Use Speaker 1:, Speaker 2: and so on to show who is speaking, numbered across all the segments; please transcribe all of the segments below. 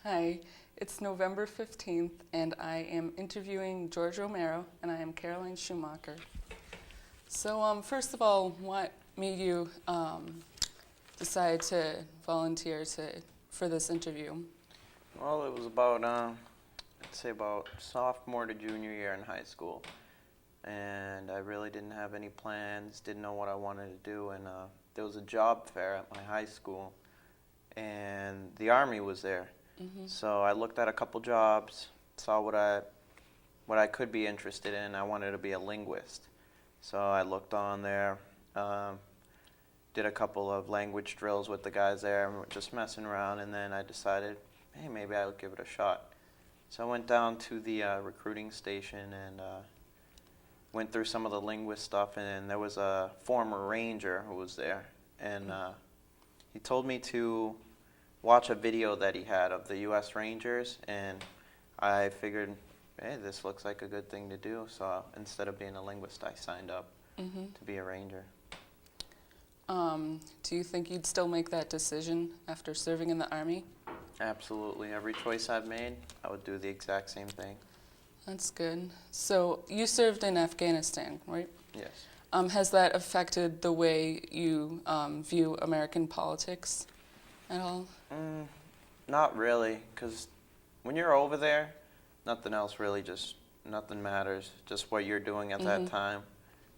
Speaker 1: Hi, it's November 15th, and I am interviewing Jorge Romero, and I am Caroline Schumacher. So, first of all, what made you decide to volunteer for this interview?
Speaker 2: Well, it was about, I'd say about sophomore to junior year in high school. And I really didn't have any plans, didn't know what I wanted to do. And there was a job fair at my high school, and the Army was there. So I looked at a couple jobs, saw what I could be interested in. I wanted to be a linguist. So I looked on there, did a couple of language drills with the guys there, and just messing around, and then I decided, hey, maybe I'll give it a shot. So I went down to the recruiting station and went through some of the linguist stuff, and there was a former ranger who was there, and he told me to watch a video that he had of the U.S. Rangers, and I figured, hey, this looks like a good thing to do. So instead of being a linguist, I signed up to be a ranger.
Speaker 1: Do you think you'd still make that decision after serving in the Army?
Speaker 2: Absolutely. Every choice I've made, I would do the exact same thing.
Speaker 1: That's good. So you served in Afghanistan, right?
Speaker 2: Yes.
Speaker 1: Has that affected the way you view American politics at all?
Speaker 2: Not really, because when you're over there, nothing else really, nothing matters. Just what you're doing at that time.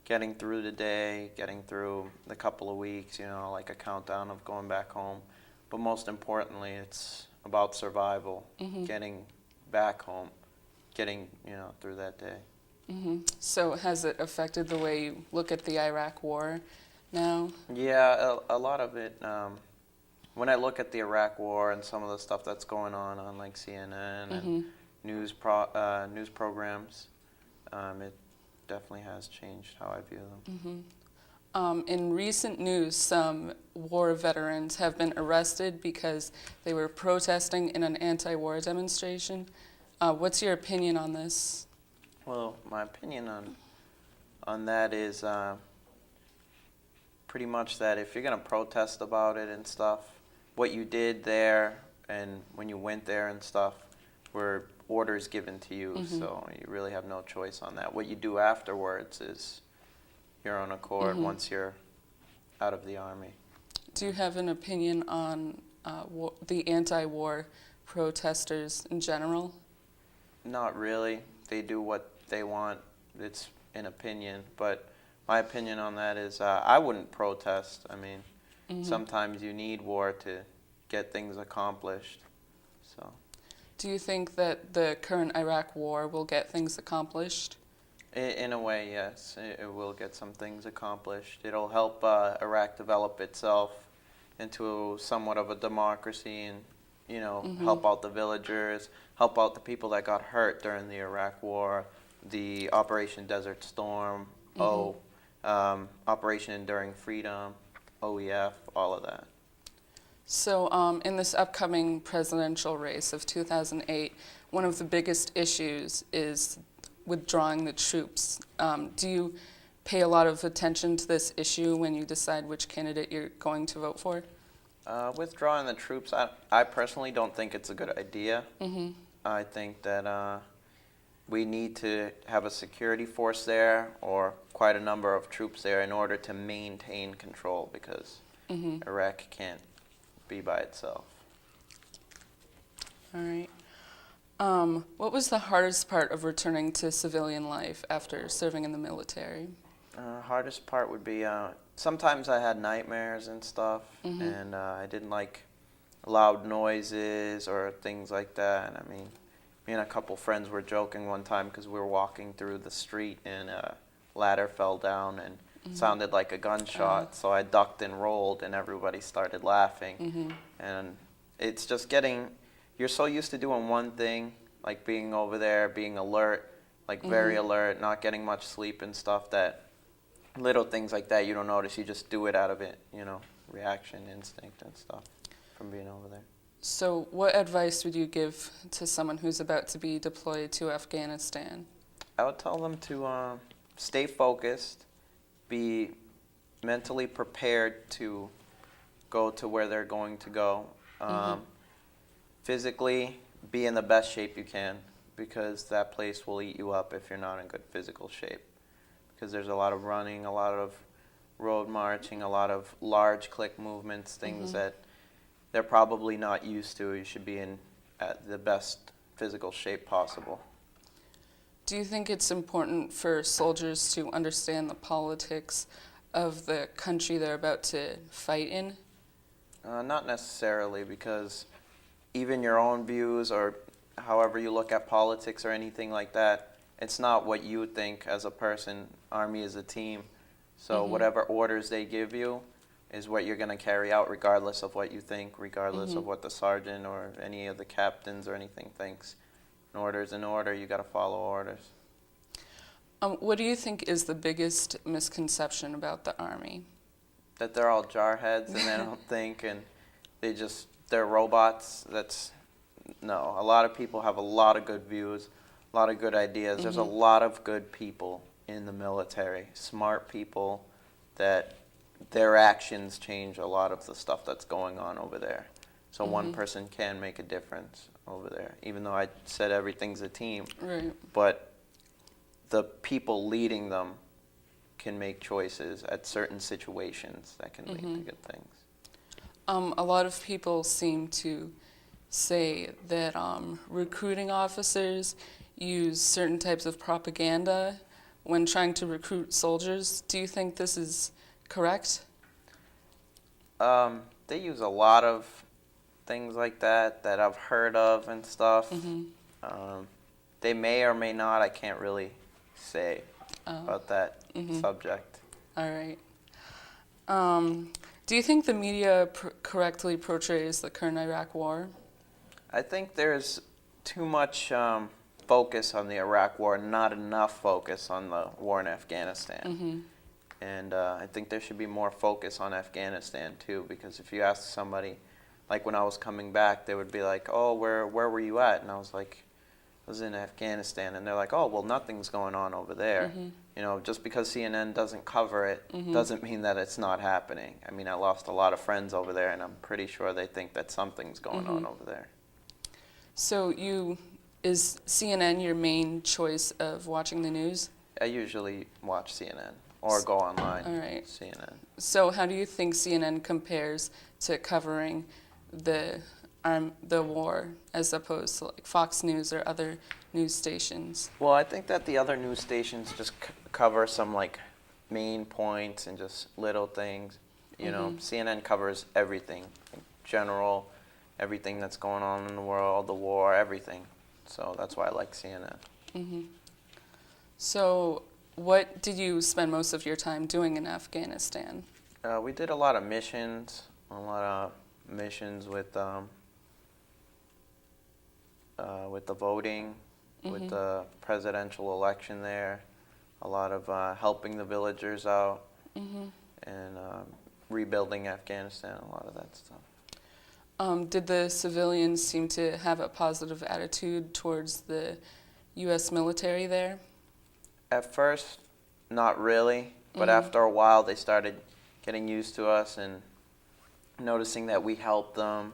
Speaker 2: Getting through the day, getting through the couple of weeks, like a countdown of going back home. But most importantly, it's about survival, getting back home, getting, through that day.
Speaker 1: So has it affected the way you look at the Iraq War now?
Speaker 2: Yeah, a lot of it. When I look at the Iraq War and some of the stuff that's going on like CNN and news programs, it definitely has changed how I view them.
Speaker 1: In recent news, some war veterans have been arrested because they were protesting in an anti-war demonstration. What's your opinion on this?
Speaker 2: Well, my opinion on that is pretty much that if you're going to protest about it and stuff, what you did there and when you went there and stuff were orders given to you, so you really have no choice on that. What you do afterwards is your own accord once you're out of the Army.
Speaker 1: Do you have an opinion on the anti-war protesters in general?
Speaker 2: Not really. They do what they want. It's an opinion, but my opinion on that is I wouldn't protest. I mean, sometimes you need war to get things accomplished. So.
Speaker 1: Do you think that the current Iraq War will get things accomplished?
Speaker 2: In a way, yes. It will get some things accomplished. It'll help Iraq develop itself into somewhat of a democracy and, help out the villagers, help out the people that got hurt during the Iraq War, the Operation Desert Storm, Operation Enduring Freedom, OEF, all of that.
Speaker 1: So in this upcoming presidential race of 2008, one of the biggest issues is withdrawing the troops. Do you pay a lot of attention to this issue when you decide which candidate you're going to vote for?
Speaker 2: Withdrawing the troops, I personally don't think it's a good idea. I think that we need to have a security force there or quite a number of troops there in order to maintain control because Iraq can't be by itself.
Speaker 1: All right. What was the hardest part of returning to civilian life after serving in the military?
Speaker 2: Hardest part would be sometimes I had nightmares and stuff, and I didn't like loud noises or things like that. I mean, me and a couple friends were joking one time because we were walking through the street and a ladder fell down and sounded like a gunshot. So I ducked and rolled, and everybody started laughing. And it's just you're so used to doing one thing, like being over there, being alert, like very alert, not getting much sleep and stuff, that little things like that you don't notice. You just do it out of it, reaction, instinct and stuff from being over there.
Speaker 1: So what advice would you give to someone who's about to be deployed to Afghanistan?
Speaker 2: I would tell them to stay focused, be mentally prepared to go to where they're going to go. physically be in the best shape you can, because that place will eat you up if you're not in good physical shape. Because there's a lot of running, a lot of road marching, a lot of large click movements, things that they're probably not used to. You should be in at the best physical shape possible.
Speaker 1: Do you think it's important for soldiers to understand the politics of the country they're about to fight in?
Speaker 2: Not necessarily, because even your own views or however you look at politics or anything like that, it's not what you think as a person. Army is a team. So whatever orders they give you is what you're going to carry out, regardless of what you think, regardless of what the sergeant or any of the captains or anything thinks. An order is an order. You got to follow orders.
Speaker 1: What do you think is the biggest misconception about the Army?
Speaker 2: That they're all jarheads and they don't think, and they're robots. No. A lot of people have a lot of good views, a lot of good ideas. There's a lot of good people in the military, smart people that their actions change a lot of the stuff that's going on over there. So one person can make a difference over there, even though I said everything's a team.
Speaker 1: Right.
Speaker 2: But the people leading them can make choices at certain situations that can lead to good things.
Speaker 1: A lot of people seem to say that recruiting officers use certain types of propaganda when trying to recruit soldiers. Do you think this is correct?
Speaker 2: They use a lot of things like that I've heard of and stuff. They may or may not. I can't really say about that subject.
Speaker 1: All right. Do you think the media correctly portrays the current Iraq war?
Speaker 2: I think there's too much focus on the Iraq war, not enough focus on the war in Afghanistan. And I think there should be more focus on Afghanistan too, because if you ask somebody, like when I was coming back, they would be like, "Oh, where were you at?" And I was like, "I was in Afghanistan." And they're like, "Oh, well, nothing's going on over there." You know, just because CNN doesn't cover it doesn't mean that it's not happening. I mean, I lost a lot of friends over there, and I'm pretty sure they think that something's going on over there.
Speaker 1: So is CNN your main choice of watching the news?
Speaker 2: I usually watch CNN or go online.
Speaker 1: All right.
Speaker 2: CNN.
Speaker 1: So how do you think CNN compares to covering the war as opposed to like Fox News or other news stations?
Speaker 2: Well, I think that the other news stations just cover some like main points and just little things. You know, CNN covers everything, in general, everything that's going on in the world, the war, everything. So that's why I like CNN.
Speaker 1: So what did you spend most of your time doing in Afghanistan?
Speaker 2: We did a lot of missions, with the voting, with the presidential election there, a lot of helping the villagers out, and rebuilding Afghanistan, a lot of that stuff.
Speaker 1: Did the civilians seem to have a positive attitude towards the U.S. military there?
Speaker 2: At first, not really, but after a while they started getting used to us and noticing that we help them,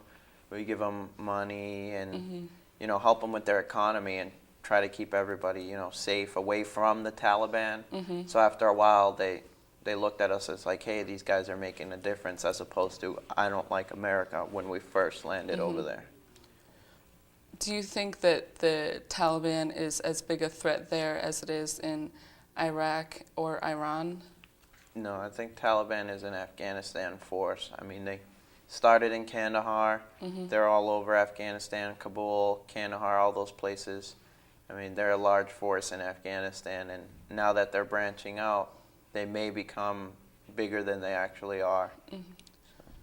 Speaker 2: we give them money and you know, help them with their economy and try to keep everybody, you know, safe away from the Taliban. So after a while they looked at us as like, hey, these guys are making a difference, as opposed to I don't like America when we first landed over there.
Speaker 1: Do you think that the Taliban is as big a threat there as it is in Iraq or Iran?
Speaker 2: No, I think Taliban is an Afghanistan force. I mean, they started in Kandahar. They're all over Afghanistan, Kabul, Kandahar, all those places. I mean, they're a large force in Afghanistan, and now that they're branching out, they may become bigger than they actually are.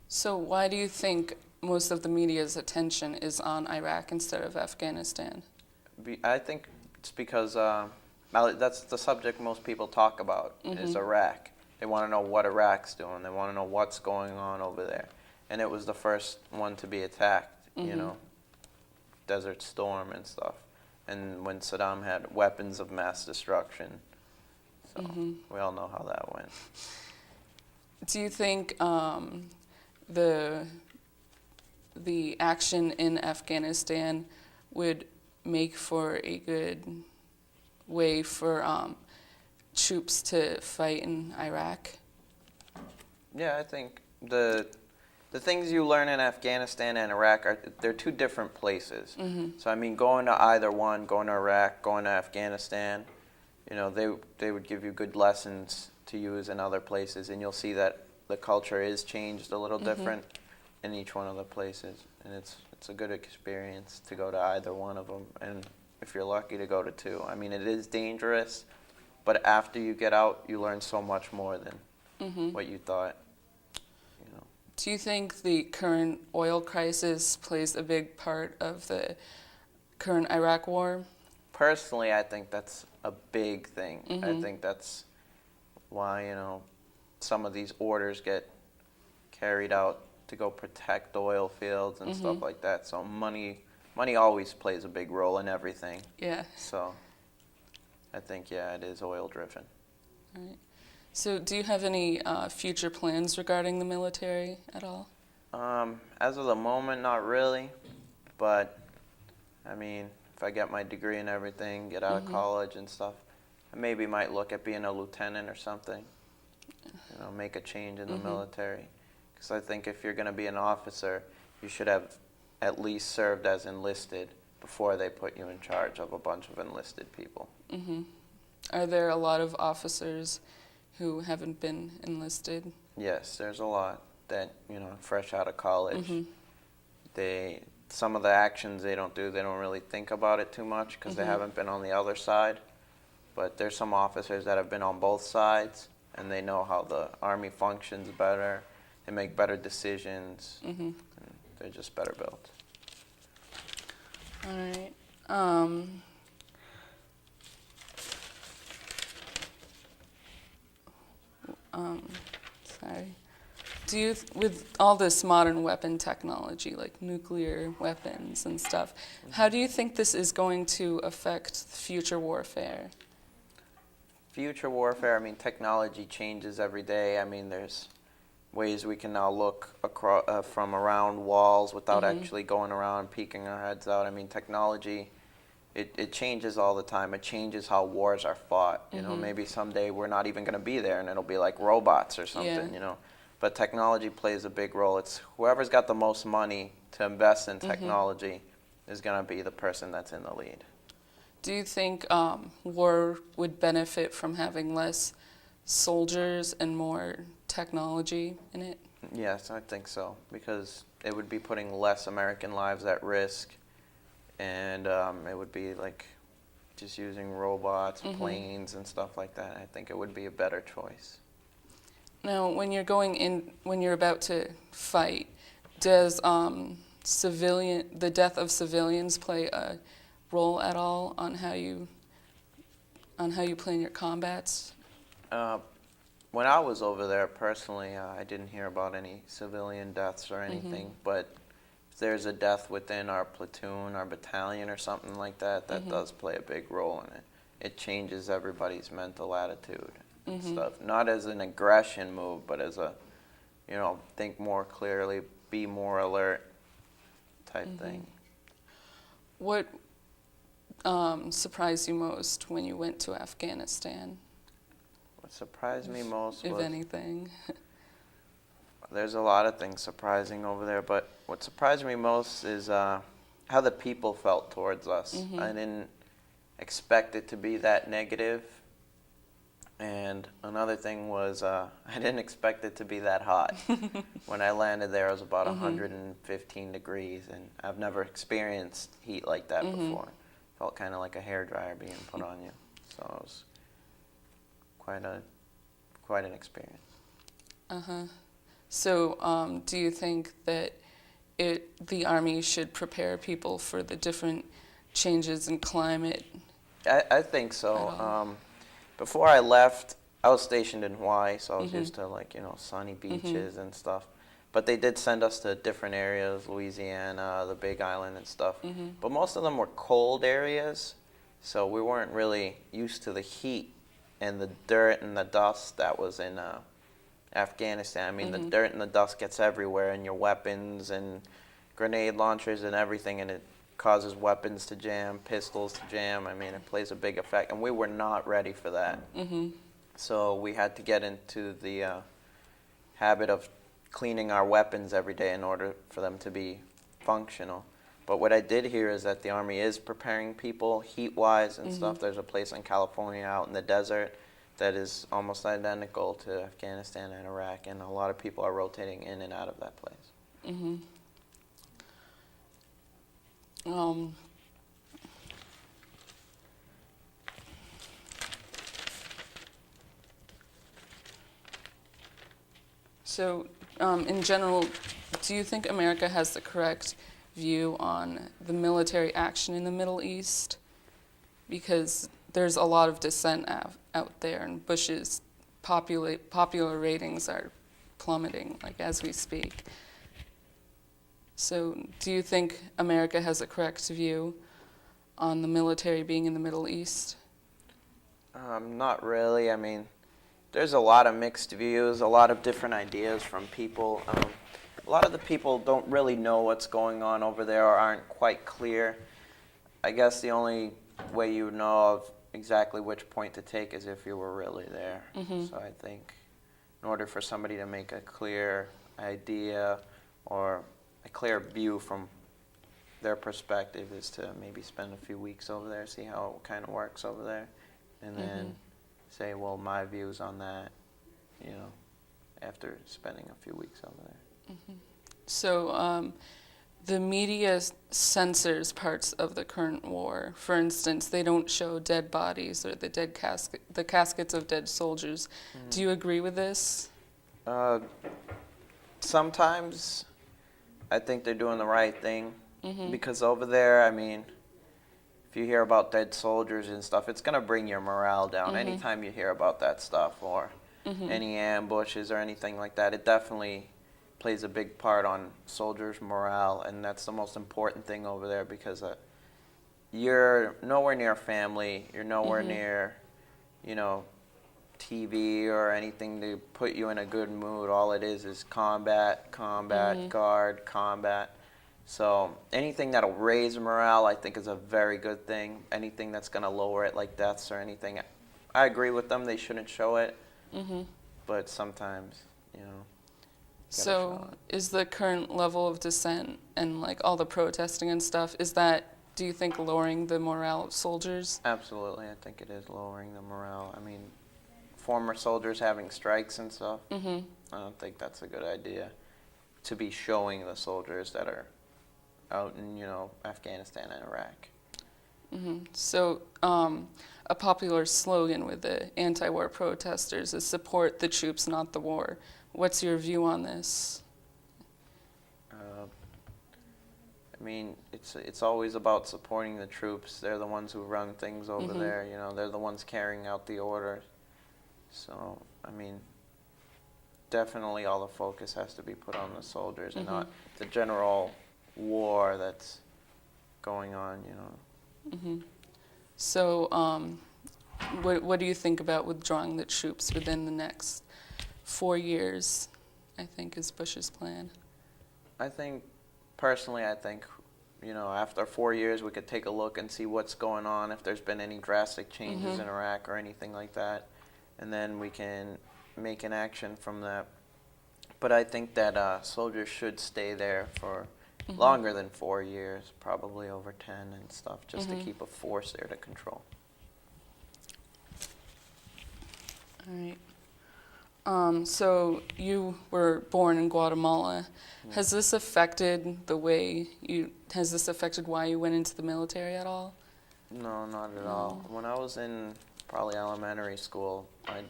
Speaker 1: So why do you think most of the media's attention is on Iraq instead of Afghanistan?
Speaker 2: I think it's because that's the subject most people talk about, is Iraq. They want to know what Iraq's doing. They want to know what's going on over there. And it was the first one to be attacked, you know, Desert Storm and stuff. And when Saddam had weapons of mass destruction. So we all know how that went.
Speaker 1: the action in Afghanistan would make for a good way for troops to fight in Iraq?
Speaker 2: Yeah, I think the things you learn in Afghanistan and Iraq they're two different places. So I mean, going to either one, going to Iraq, going to Afghanistan, you know, they would give you good lessons to use in other places, and you'll see that the culture is changed a little different in each one of the places, and it's a good experience to go to either one of them, and if you're lucky to go to two. I mean, it is dangerous, but after you get out, you learn so much more than what you thought. You know.
Speaker 1: Do you think the current oil crisis plays a big part of the current Iraq war?
Speaker 2: Personally, I think that's a big thing. I think that's why, you know, some of these orders get carried out to go protect oil fields and stuff like that. So money always plays a big role in everything.
Speaker 1: Yeah.
Speaker 2: So I think, yeah, it is oil driven.
Speaker 1: All right. So do you have any future plans regarding the military at all?
Speaker 2: As of the moment, not really. But, I mean, if I get my degree and everything, get out of college and stuff, I maybe might look at being a lieutenant or something. You know, make a change in the military. Because I think if you're going to be an officer, you should have at least served as enlisted before they put you in charge of a bunch of enlisted people.
Speaker 1: Are there a lot of officers who haven't been enlisted?
Speaker 2: Yes, there's a lot that, you know, fresh out of college, some of the actions they don't really think about it too much because they haven't been on the other side. But there's some officers that have been on both sides, and they know how the Army functions better. They make better decisions. And they're just better built.
Speaker 1: All right. Sorry. Do you, with all this modern weapon technology, like nuclear weapons and stuff, how do you think this is going to affect future warfare?
Speaker 2: Future warfare, I mean, technology changes every day. I mean, there's ways we can now look across, from around walls without actually going around and peeking our heads out. I mean, technology, it changes all the time. It changes how wars are fought. You know, maybe someday we're not even going to be there and it'll be like robots or something, you know. But technology plays a big role. It's whoever's got the most money to invest in technology is going to be the person that's in the lead.
Speaker 1: Do you think war would benefit from having less soldiers and more technology in it?
Speaker 2: Yes, I think so, because it would be putting less American lives at risk, and it would be like just using robots, planes, and stuff like that. I think it would be a better choice.
Speaker 1: Now, when you're about to fight, does the death of civilians play a role at all on how you plan your combats?
Speaker 2: When I was over there, personally, I didn't hear about any civilian deaths or anything, but if there's a death within our platoon, our battalion, or something like that, that does play a big role in it. It changes everybody's mental attitude and stuff. Not as an aggression move, but as a, you know, think more clearly, be more alert type thing.
Speaker 1: What surprised you most when you went to Afghanistan?
Speaker 2: What surprised me most
Speaker 1: if
Speaker 2: was,
Speaker 1: anything.
Speaker 2: there's a lot of things surprising over there, but what surprised me most is how the people felt towards us. I didn't expect it to be that negative. And another thing was I didn't expect it to be that hot. When I landed there, it was about 115 degrees, and I've never experienced heat like that before. Felt kind of like a hairdryer being put on you. So it was quite an experience.
Speaker 1: So do you think that the Army should prepare people for the different changes in climate?
Speaker 2: I think so. Before I left, I was stationed in Hawaii, so I was used to, like, you know, sunny beaches and stuff. But they did send us to different areas, Louisiana, the Big Island and stuff. But most of them were cold areas, so we weren't really used to the heat and the dirt and the dust that was in Afghanistan. I mean, the dirt and the dust gets everywhere in your weapons and grenade launchers and everything, and it causes weapons to jam, pistols to jam. I mean, it plays a big effect, and we were not ready for that. So we had to get into the habit of cleaning our weapons every day in order for them to be functional. But what I did hear is that the Army is preparing people heat-wise and stuff. There's a place in California out in the desert that is almost identical to Afghanistan and Iraq, and a lot of people are rotating in and out of that place.
Speaker 1: So, in general, do you think America has the correct view on the military action in the Middle East? Because there's a lot of dissent out there, and Bush's popular ratings are plummeting, like as we speak. So, do you think America has a correct view on the military being in the Middle East?
Speaker 2: Not really. I mean, there's a lot of mixed views, a lot of different ideas from people. A lot of the people don't really know what's going on over there or aren't quite clear. I guess the only way you know of exactly which point to take is if you were really there. So I think in order for somebody to make a clear idea or a clear view from their perspective is to maybe spend a few weeks over there, see how it kind of works over there, and then say, well, my views on that, you know, after spending a few weeks over there.
Speaker 1: So, the media censors parts of the current war. For instance, they don't show dead bodies or the caskets of dead soldiers. Do you agree with this?
Speaker 2: Sometimes I think they're doing the right thing because over there, I mean, if you hear about dead soldiers and stuff, it's going to bring your morale down. Anytime you hear about that stuff or any ambushes or anything like that, it definitely plays a big part on soldiers' morale, and that's the most important thing over there because you're nowhere near family, you're nowhere near, you know, TV or anything to put you in a good mood. All it is combat, guard, combat. So anything that'll raise morale, I think, is a very good thing. Anything that's going to lower it, like deaths or anything, I agree with them. They shouldn't show it. But sometimes, you know.
Speaker 1: So is the current level of dissent and like all the protesting and stuff, is that, do you think, lowering the morale of soldiers?
Speaker 2: Absolutely. I think it is lowering the morale. I mean, former soldiers having strikes and stuff, I don't think that's a good idea to be showing the soldiers that are out in, you know, Afghanistan and Iraq.
Speaker 1: So a popular slogan with the anti-war protesters is support the troops, not the war. What's your view on this?
Speaker 2: I mean, it's always about supporting the troops. They're the ones who run things over there. You know, they're the ones carrying out the orders. So, I mean, definitely all the focus has to be put on the soldiers and not the general war that's going on, you know.
Speaker 1: So what do you think about withdrawing the troops within the next 4 years, I think, is Bush's plan?
Speaker 2: I think, personally, you know, after 4 years we could take a look and see what's going on, if there's been any drastic changes in Iraq or anything like that, and then we can make an action from that. But I think that soldiers should stay there for longer than 4 years, probably over 10 and stuff, just to keep a force there to control.
Speaker 1: All right. So you were born in Guatemala. Has this affected why you went into the military at all?
Speaker 2: No, not at all. When I was in probably elementary school, I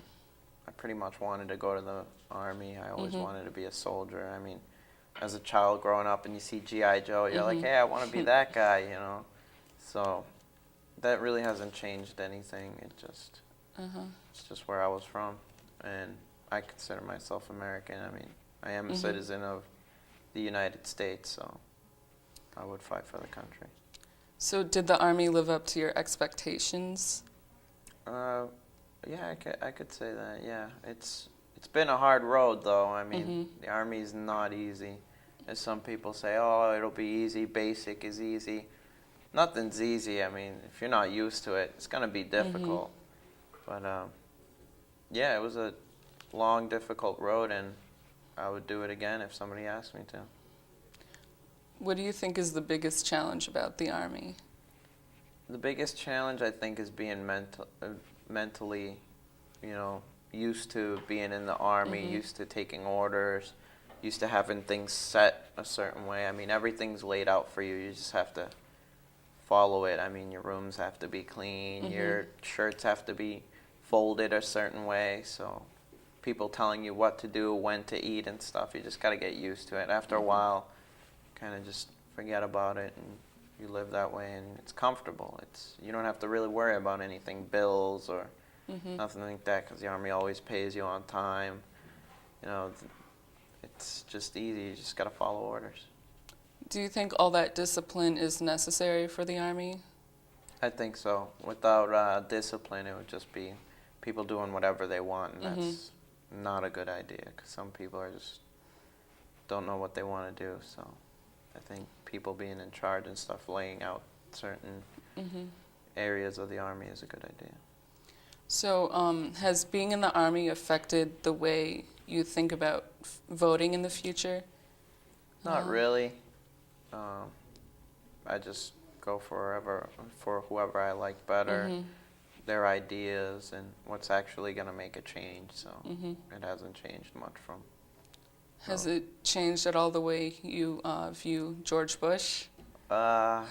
Speaker 2: pretty much wanted to go to the Army. I always wanted to be a soldier. I mean, as a child growing up and you see G.I. Joe, you're like, hey, I want to be that guy, you know. So that really hasn't changed anything. It's just where I was from. And I consider myself American. I mean, I am a citizen of the United States, so I would fight for the country.
Speaker 1: So did the Army live up to your expectations?
Speaker 2: Yeah, I could say that. Yeah, it's been a hard road, though. I mean, the Army's not easy. As some people say, oh, it'll be easy, basic is easy. Nothing's easy. I mean, if you're not used to it, it's going to be difficult. But yeah, it was a long, difficult road, and I would do it again if somebody asked me to.
Speaker 1: What do you think is the biggest challenge about the Army?
Speaker 2: The biggest challenge, I think, is being mentally, used to being in the Army, used to taking orders, used to having things set a certain way. I mean, everything's laid out for you. You just have to follow it. I mean, your rooms have to be clean, your shirts have to be folded a certain way. So people telling you what to do, when to eat and stuff, you just got to get used to it. After a while, kind of just forget about it, and you live that way, and it's comfortable. You don't have to really worry about anything, bills or nothing like that, because the Army always pays you on time. It's just easy. You just got to follow orders.
Speaker 1: Do you think all that discipline is necessary for the Army?
Speaker 2: I think so. Without discipline, it would just be people doing whatever they want, and that's not a good idea, because some people just don't know what they want to do. So I think people being in charge and stuff, laying out certain areas of the Army is a good idea. So
Speaker 1: has being in the Army affected the way you think about voting in the future?
Speaker 2: Not really. I just go for whoever I like better, their ideas, and what's actually going to make a change. So it hasn't changed much from.
Speaker 1: Has it changed at all the way you view George Bush?
Speaker 2: I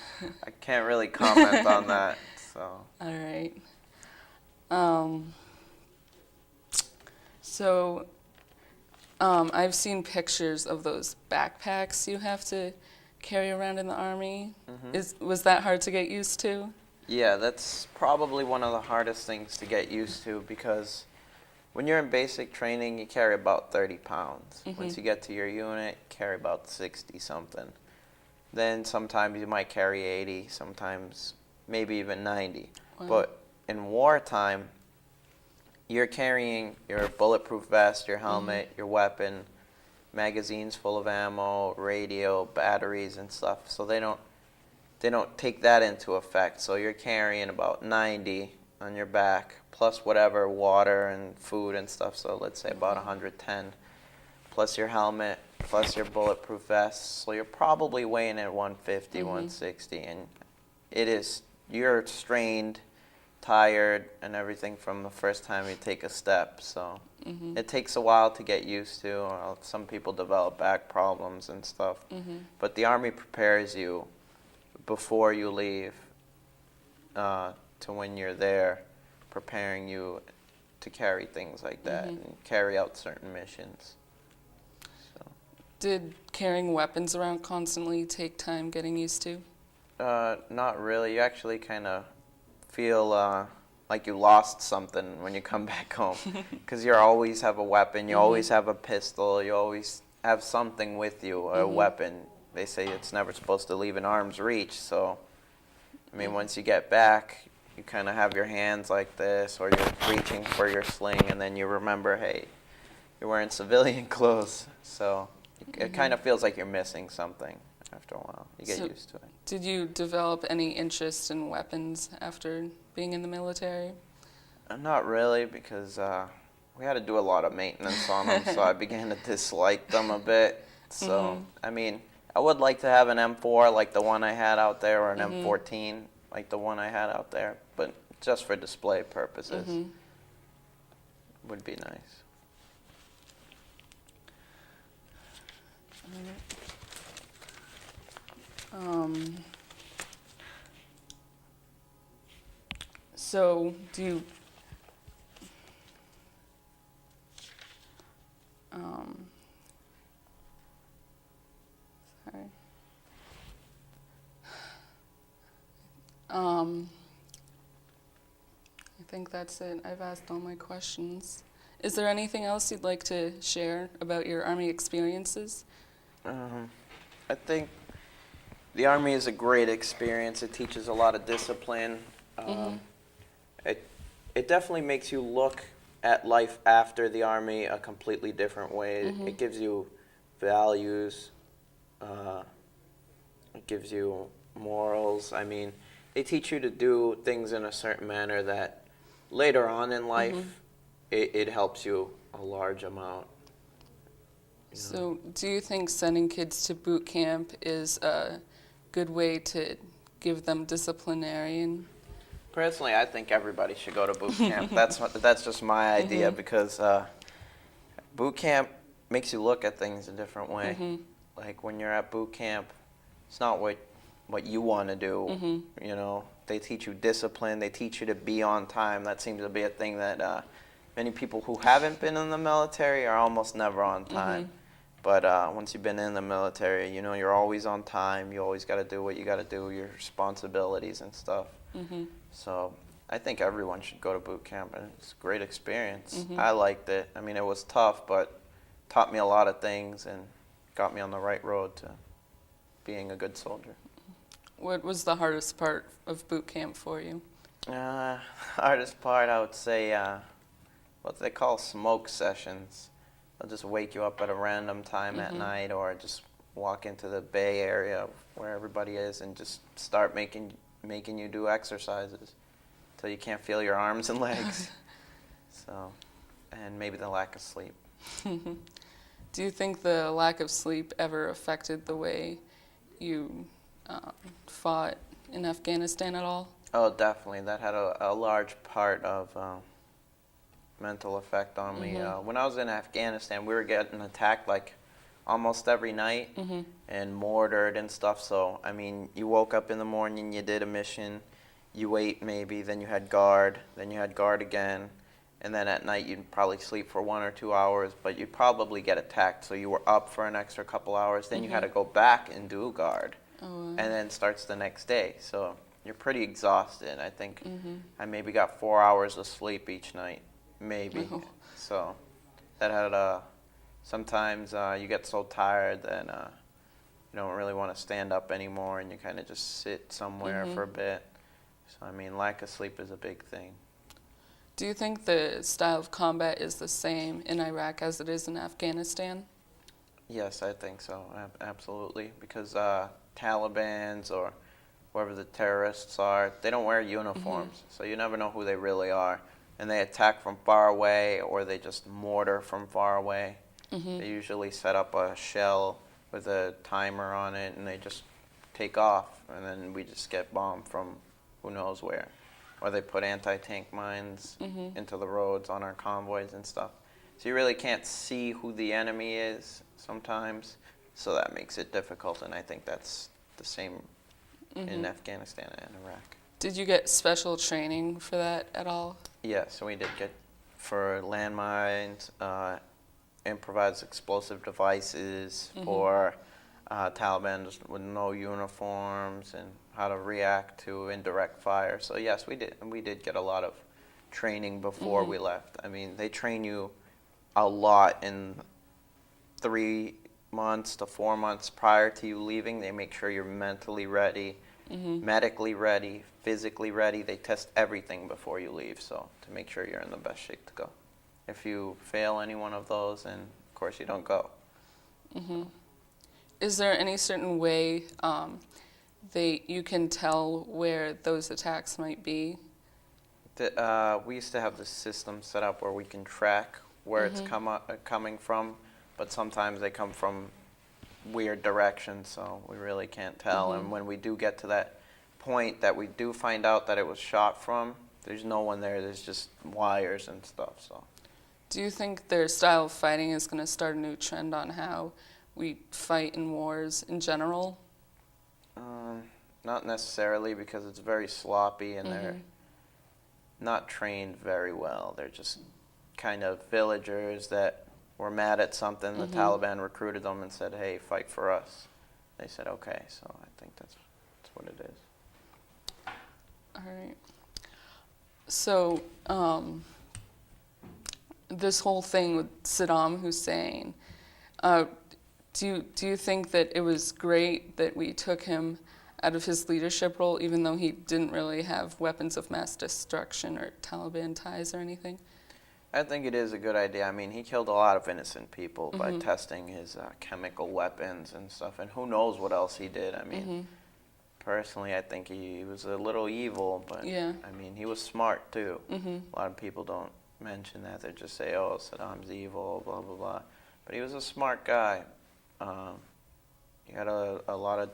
Speaker 2: can't really comment on that. So.
Speaker 1: All right. So I've seen pictures of those backpacks you have to carry around in the Army. Was that hard to get used to?
Speaker 2: Yeah, that's probably one of the hardest things to get used to, because when you're in basic training, you carry about 30 pounds. Once you get to your unit, you carry about 60-something. Then sometimes you might carry 80, sometimes maybe even 90.
Speaker 1: Wow.
Speaker 2: But in wartime, you're carrying your bulletproof vest, your helmet, your weapon, magazines full of ammo, radio, batteries, and stuff. So they don't take that into effect. So you're carrying about 90 on your back, plus whatever water and food and stuff. So let's say about 110, plus your helmet, plus your bulletproof vest. So you're probably weighing at 150, 160, and you're strained, tired, and everything from the first time you take a step. So it takes a while to get used to. Some people develop back problems and stuff. But the Army prepares you before you leave to when you're there, preparing you to carry things like that and carry out certain missions. So.
Speaker 1: Did carrying weapons around constantly take time getting used to?
Speaker 2: Not really. You actually kind of feel like you lost something when you come back home, because you always have a weapon, you always have a pistol, you always have something with you, a weapon. They say it's never supposed to leave in arm's reach, so I mean, once you get back, you kind of have your hands like this, or you're reaching for your sling, and then you remember, hey, you're wearing civilian clothes, so it kind of feels like you're missing something after a while. You get used to it.
Speaker 1: Did you develop any interest in weapons after being in the military?
Speaker 2: Not really, because we had to do a lot of maintenance on them, so I began to dislike them a bit. So, I mean, I would like to have an M4 like the one I had out there, or an M14 like the one I had out there, but just for display purposes would be nice.
Speaker 1: So do you sorry. I think that's it. I've asked all my questions. Is there anything else you'd like to share about your Army experiences?
Speaker 2: I think the Army is a great experience. It teaches a lot of discipline. It definitely makes you look at life after the Army a completely different way. It gives you values, It gives you morals. I mean, they teach you to do things in a certain manner that later on in life, it helps you a large amount. You know?
Speaker 1: So, do you think sending kids to boot camp is a good way to give them disciplinarian?
Speaker 2: Personally, I think everybody should go to boot camp. That's just my idea because boot camp makes you look at things a different way. Like when you're at boot camp, it's not what you want to do. You know, they teach you discipline. They teach you to be on time. That seems to be a thing that many people who haven't been in the military are almost never on time. But once you've been in the military, you know you're always on time. You always got to do what you got to do, your responsibilities and stuff. So I think everyone should go to boot camp, and it's a great experience. I liked it. I mean, it was tough, but taught me a lot of things and got me on the right road to being a good soldier.
Speaker 1: What was the hardest part of boot camp for you?
Speaker 2: Hardest part, I would say, what they call smoke sessions. They'll just wake you up at a random time at night, or just walk into the bay area where everybody is and just start making you do exercises until you can't feel your arms and legs. So, and maybe the lack of sleep.
Speaker 1: Do you think the lack of sleep ever affected the way you fought in Afghanistan at all?
Speaker 2: Oh, definitely. That had a large part of mental effect on me. When I was in Afghanistan, we were getting attacked like almost every night and mortared and stuff. So, I mean, you woke up in the morning, you did a mission, you ate maybe, then you had guard again, and then at night you'd probably sleep for 1 or 2 hours, but you'd probably get attacked. So you were up for an extra couple hours, then you had to go back and do guard, and then starts the next day. So you're pretty exhausted. I think I maybe got 4 hours of sleep each night, maybe. So that had sometimes you get so tired that you don't really want to stand up anymore, and you kind of just sit somewhere for a bit. So, I mean, lack of sleep is a big thing.
Speaker 1: Do you think the style of combat is the same in Iraq as it is in Afghanistan?
Speaker 2: Yes, I think so, absolutely. Because Talibans or whoever the terrorists are, they don't wear uniforms, so you never know who they really are. And they attack from far away, or they just mortar from far away. They usually set up a shell with a timer on it, and they just take off, and then we just get bombed from who knows where. Or they put anti-tank mines into the roads on our convoys and stuff. So you really can't see who the enemy is sometimes, so that makes it difficult, and I think that's the same in Afghanistan and Iraq.
Speaker 1: Did you get special training for that at all?
Speaker 2: Yes, we did get for landmines, improvised explosive devices, for Taliban with no uniforms, and how to react to indirect fire. So yes, we did get a lot of training before we left. I mean, they train you a lot in 3 months to 4 months prior to you leaving. They make sure you're mentally ready, medically ready, physically ready. They test everything before you leave, so to make sure you're in the best shape to go. If you fail any one of those, then of course you don't go.
Speaker 1: Is there any certain way you can tell where those attacks might be?
Speaker 2: We used to have this system set up where we can track where it's coming from, but sometimes they come from weird directions, so we really can't tell. And when we do get to that point that we do find out that it was shot from, there's no one there. There's just wires and stuff. So,
Speaker 1: do you think their style of fighting is going to start a new trend on how we fight in wars in general?
Speaker 2: Not necessarily, because it's very sloppy and they're not trained very well. They're just kind of villagers that were mad at something. The Taliban recruited them and said, "Hey, fight for us." They said, "Okay." So I think that's what it is.
Speaker 1: All right. So this whole thing with Saddam Hussein, do you think that it was great that we took him out of his leadership role, even though he didn't really have weapons of mass destruction or Taliban ties or anything?
Speaker 2: I think it is a good idea. I mean, he killed a lot of innocent people by
Speaker 1: Mhm.
Speaker 2: testing his chemical weapons and stuff, and who knows what else he did. I mean,
Speaker 1: Mhm.
Speaker 2: personally, I think he was a little evil, but
Speaker 1: Yeah.
Speaker 2: I mean, he was smart too.
Speaker 1: Mhm.
Speaker 2: A lot of people don't mention that. They just say, "Oh, Saddam's evil," blah blah blah. But he was a smart guy. Um, he had a lot of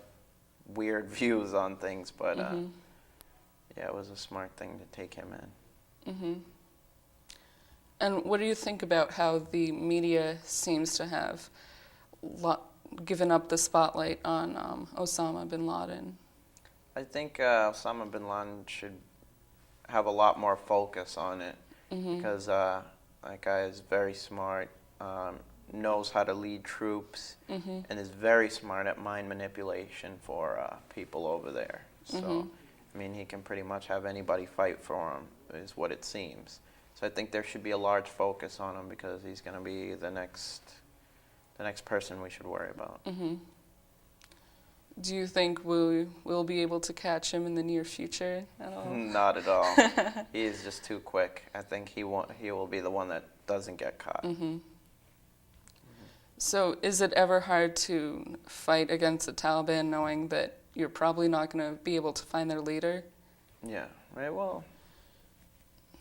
Speaker 2: weird views on things, but
Speaker 1: Mhm.
Speaker 2: yeah, it was a smart thing to take him in.
Speaker 1: Mhm. And what do you think about how the media seems to have lo- given up the spotlight on Osama bin Laden?
Speaker 2: I think Osama bin Laden should have a lot more focus on it
Speaker 1: Mhm.
Speaker 2: because that guy is very smart, knows how to lead troops,
Speaker 1: Mhm.
Speaker 2: and is very smart at mind manipulation for people over there. So,
Speaker 1: Mhm.
Speaker 2: I mean, he can pretty much have anybody fight for him, is what it seems. So I think there should be a large focus on him because he's going to be the next person we should worry about.
Speaker 1: Mhm. Do you think we'll be able to catch him in the near future at all?
Speaker 2: Not at all. He is just too quick. I think he will be the one that doesn't get caught.
Speaker 1: Mhm. So, is it ever hard to fight against the Taliban knowing that you're probably not going to be able to find their leader?
Speaker 2: Yeah, right. Well,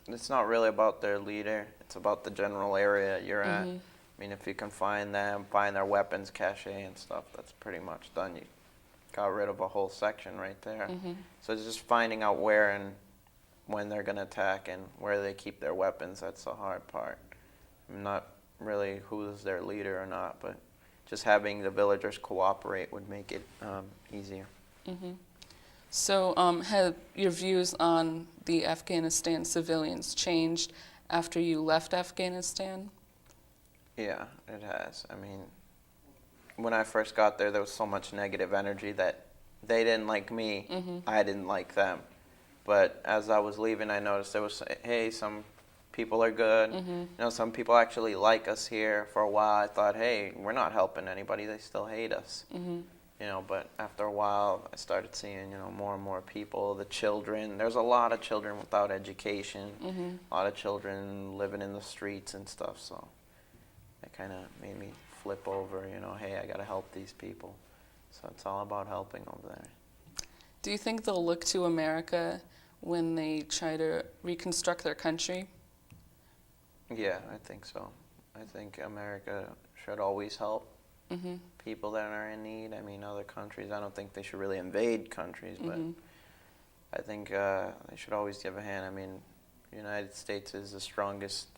Speaker 2: it's not really about their leader. It's about the general area you're at.
Speaker 1: Mhm.
Speaker 2: I mean, if you can find them, find their weapons cache and stuff, that's pretty much done. You got rid of a whole section right there.
Speaker 1: Mhm.
Speaker 2: So it's just finding out where and when they're going to attack and where they keep their weapons. That's the hard part. Not really who's their leader or not, but just having the villagers cooperate would make it easier.
Speaker 1: Mhm. So, have your views on the Afghanistan civilians changed after you left Afghanistan?
Speaker 2: Yeah, it has. I mean, when I first got there, there was so much negative energy that they didn't like me.
Speaker 1: Mhm.
Speaker 2: I didn't like them. But as I was leaving, I noticed there was, hey, some people are good.
Speaker 1: Mhm.
Speaker 2: You know, some people actually like us here. For a while, I thought, hey, we're not helping anybody. They still hate us.
Speaker 1: Mhm.
Speaker 2: You know, but after a while, I started seeing, more and more people, the children. There's a lot of children without education,
Speaker 1: Mhm.
Speaker 2: a lot of children living in the streets and stuff. So it kind of made me flip over, hey, I got to help these people. So it's all about helping over there.
Speaker 1: Do you think they'll look to America when they try to reconstruct their country?
Speaker 2: Yeah, I think so. I think America should always help
Speaker 1: Mhm.
Speaker 2: people that are in need. I mean, other countries, I don't think they should really invade countries, but
Speaker 1: Mhm.
Speaker 2: I think they should always give a hand. I mean, the United States is the strongest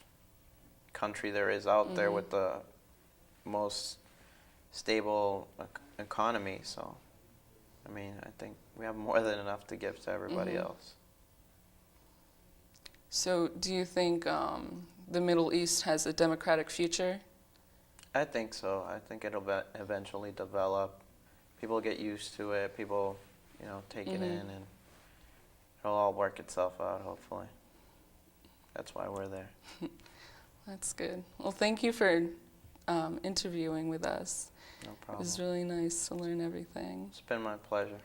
Speaker 2: country there is out there
Speaker 1: Mhm.
Speaker 2: with the most stable economy. So, I mean, I think we have more than enough to give to everybody
Speaker 1: Mhm.
Speaker 2: else.
Speaker 1: So, do you think the Middle East has a democratic future?
Speaker 2: I think so. I think it'll eventually develop. People get used to it. People, take it
Speaker 1: Mhm.
Speaker 2: in, and it'll all work itself out, hopefully. That's why we're there.
Speaker 1: That's good. Well, thank you for interviewing with us.
Speaker 2: No
Speaker 1: It
Speaker 2: problem.
Speaker 1: was really nice to learn everything.
Speaker 2: It's been my pleasure.